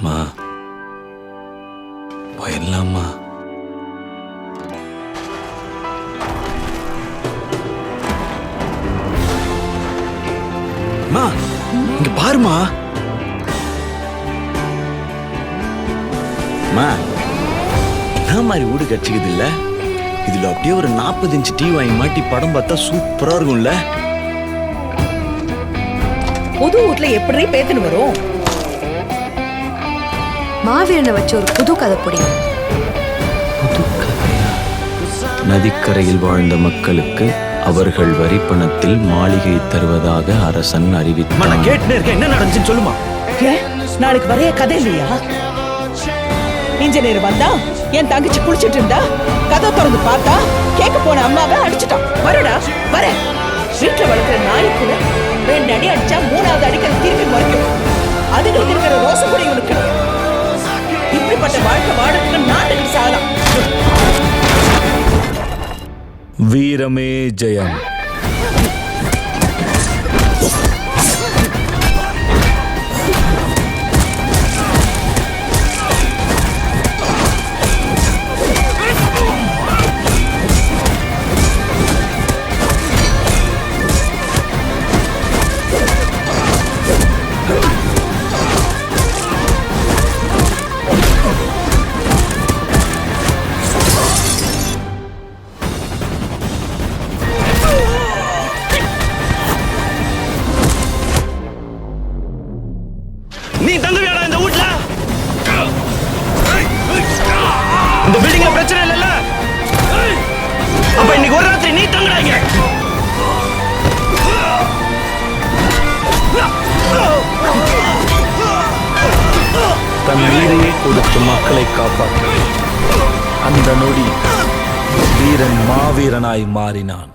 மா போயிடலாமா? மா இங்க பாருமா. என்ன மாதிரி வீடு கட்சிக்குது இல்ல? இதுல அப்படியே ஒரு 40 இன்ச்சு டிவி வாங்கி மாட்டி படம் பார்த்தா சூப்பரா இருக்கும்ல. புது வீட்ல எப்படி பேத்துன்னு வரும்? மாவீரனை வச்சு ஒரு புது கதை பொடி. புது கதையா? நதிக்கரையில் வாழ்ந்த மக்களுக்கு அவர்கள் வரி பணத்தில் மாளிகை தருவதாக அரசன் அறிவித்தார். நான் கேட்டுனே இருக்கேன், என்ன நடந்துச்சுன்னு சொல்லுமா. நாளைக்கு வரைய கதை இல்லையா? இன்ஜினியர் வந்தா என் தங்கச்சி குளிச்சிட்டு இருந்தா கதை திறந்து பார்த்தா கேட்க போன அம்மாவை அடிச்சுட்டான். வரடா வர. வீட்டுல வளர்க்குற நாய்க்குள்ள 2 அடி அடிச்சா 3வது அடிக்கிறது திரும்பி மறைக்கும். அதுங்களுக்கு இருக்கிற ரோசம் கூட இவனுக்கு. இப்படிப்பட்ட வாழ்க்கை வாழறதுக்கு நாட்டுக்கு சாகலாம். வீரமே ஜெயம். நீ தங்குவியாடா இந்த வீட்ல? இந்த பில்டிங்ல பிரச்சனை இல்லைல்ல? அப்ப இன்னைக்கு ஒரு ராத்திரி நீ தங்குறாங்க. தன் உயிரையே கொடுத்து மக்களை காப்பாற்ற அந்த நொடி வீரன் மாவீரனாய் மாறினான்.